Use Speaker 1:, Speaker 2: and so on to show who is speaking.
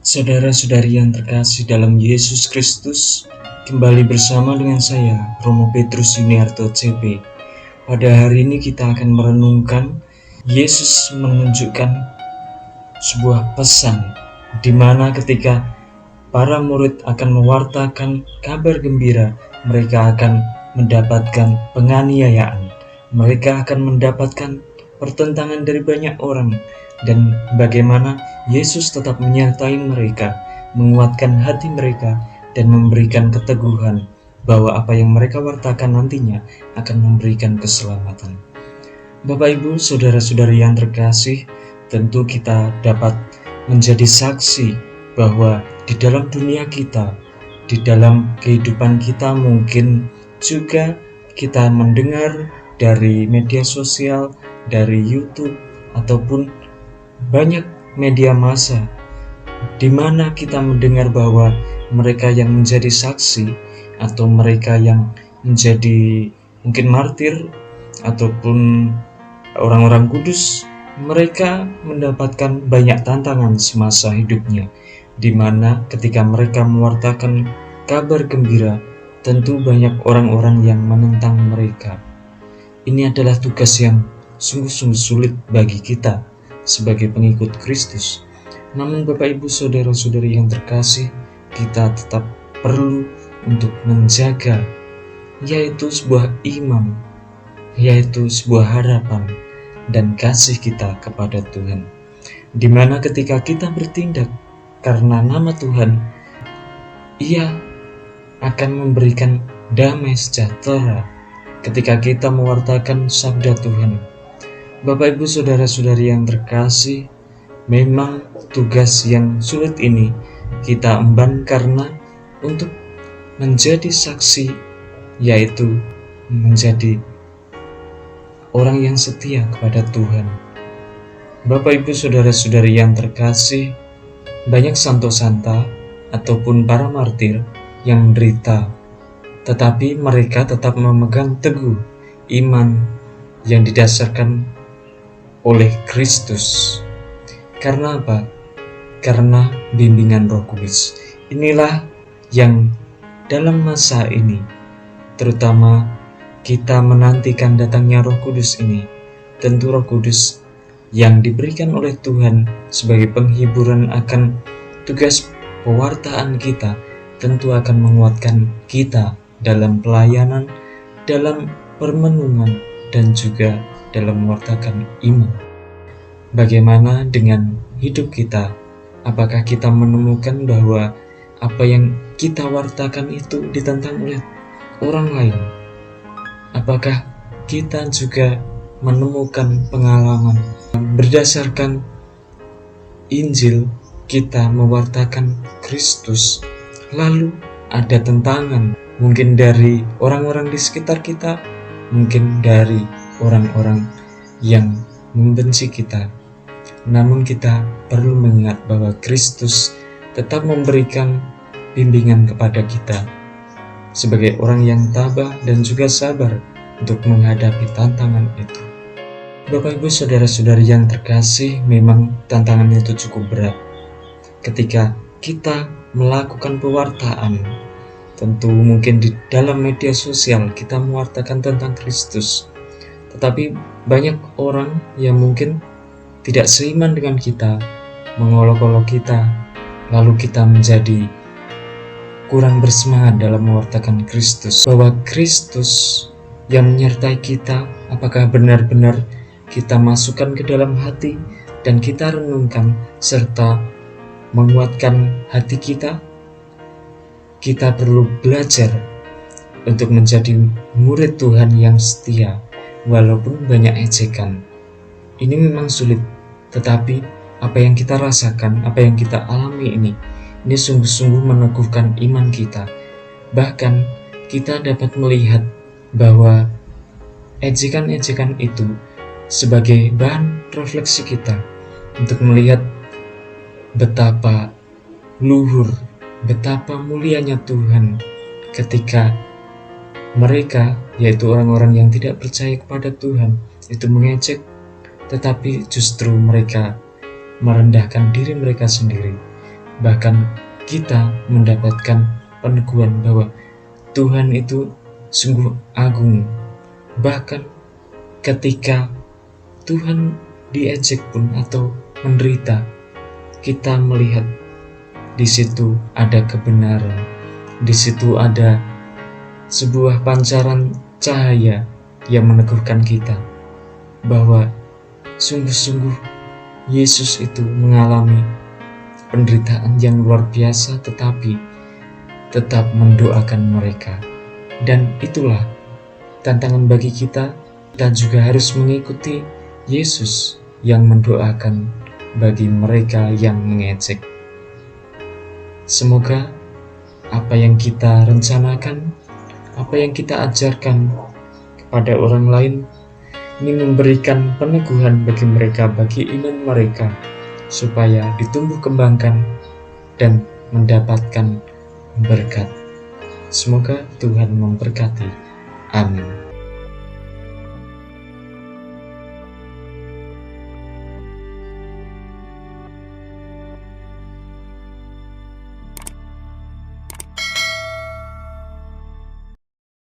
Speaker 1: Saudara-saudari yang terkasih dalam Yesus Kristus, kembali bersama dengan saya, Romo Petrus Yuniarto CP. Pada hari ini kita akan merenungkan Yesus menunjukkan sebuah pesan di mana ketika para murid akan mewartakan kabar gembira, mereka akan mendapatkan penganiayaan, mereka akan mendapatkan pertentangan dari banyak orang, dan bagaimana Yesus tetap menyertai mereka, menguatkan hati mereka, dan memberikan keteguhan bahwa apa yang mereka wartakan nantinya akan memberikan keselamatan. Bapak Ibu, saudara-saudari yang terkasih, tentu kita dapat menjadi saksi bahwa di dalam dunia kita, di dalam kehidupan kita, mungkin juga kita mendengar dari media sosial, dari YouTube, ataupun banyak media massa di mana kita mendengar bahwa mereka yang menjadi saksi atau mereka yang menjadi mungkin martir ataupun orang-orang kudus, mereka mendapatkan banyak tantangan semasa hidupnya, di mana ketika mereka mewartakan kabar gembira, tentu banyak orang-orang yang menentang mereka. Ini adalah tugas yang sungguh-sungguh sulit bagi kita sebagai pengikut Kristus. Namun Bapak Ibu saudara-saudari yang terkasih, kita tetap perlu untuk menjaga, yaitu sebuah iman, yaitu sebuah harapan dan kasih kita kepada Tuhan, di mana ketika kita bertindak karena nama Tuhan, Ia akan memberikan damai sejahtera ketika kita mewartakan sabda Tuhan. Bapak Ibu saudara-saudari yang terkasih, memang tugas yang sulit ini kita emban karena untuk menjadi saksi, yaitu menjadi orang yang setia kepada Tuhan. Bapak Ibu saudara-saudari yang terkasih, banyak santo-santa ataupun para martir yang menderita, tetapi mereka tetap memegang teguh iman yang didasarkan oleh Kristus. Karena apa? Karena bimbingan Roh Kudus. Inilah yang dalam masa ini, terutama kita menantikan datangnya Roh Kudus ini, tentu Roh Kudus yang diberikan oleh Tuhan sebagai penghiburan akan tugas pewartaan kita, tentu akan menguatkan kita dalam pelayanan, dalam permenungan, dan juga dalam mewartakan iman. Bagaimana dengan hidup kita? Apakah kita menemukan bahwa apa yang kita wartakan itu ditentang oleh orang lain? Apakah kita juga menemukan pengalaman berdasarkan Injil kita mewartakan Kristus, lalu ada tentangan mungkin dari orang-orang di sekitar kita, mungkin dari orang-orang yang membenci kita. Namun kita perlu mengingat bahwa Kristus tetap memberikan bimbingan kepada kita sebagai orang yang tabah dan juga sabar untuk menghadapi tantangan itu. Bapak Ibu saudara-saudari yang terkasih, memang tantangan itu cukup berat. Ketika kita melakukan pewartaan, tentu mungkin di dalam media sosial kita mewartakan tentang Kristus, tetapi banyak orang yang mungkin tidak seiman dengan kita, mengolok-olok kita, lalu kita menjadi kurang bersemangat dalam mewartakan Kristus. Bahwa Kristus yang menyertai kita, apakah benar-benar kita masukkan ke dalam hati dan kita renungkan serta menguatkan hati kita? Kita perlu belajar untuk menjadi murid Tuhan yang setia, walaupun banyak ejekan. Ini memang sulit, tetapi apa yang kita rasakan, apa yang kita alami ini sungguh-sungguh meneguhkan iman kita. Bahkan kita dapat melihat bahwa ejekan-ejekan itu sebagai bahan refleksi kita untuk melihat betapa luhur, betapa mulianya Tuhan ketika mereka, yaitu orang-orang yang tidak percaya kepada Tuhan, itu mengejek, tetapi justru mereka merendahkan diri mereka sendiri bahkan kita mendapatkan peneguhan bahwa Tuhan itu sungguh agung. Bahkan ketika Tuhan diejek pun atau menderita, kita melihat di situ ada kebenaran, di situ ada sebuah pancaran cahaya yang meneguhkan kita bahwa sungguh-sungguh Yesus itu mengalami penderitaan yang luar biasa, tetapi tetap mendoakan mereka. Dan itulah tantangan bagi kita. Kita juga harus mengikuti Yesus yang mendoakan bagi mereka yang mengejek. Semoga apa yang kita rencanakan, apa yang kita ajarkan kepada orang lain, ini memberikan peneguhan bagi mereka, bagi iman mereka, supaya ditumbuh kembangkan dan mendapatkan berkat. Semoga Tuhan memberkati. Amin.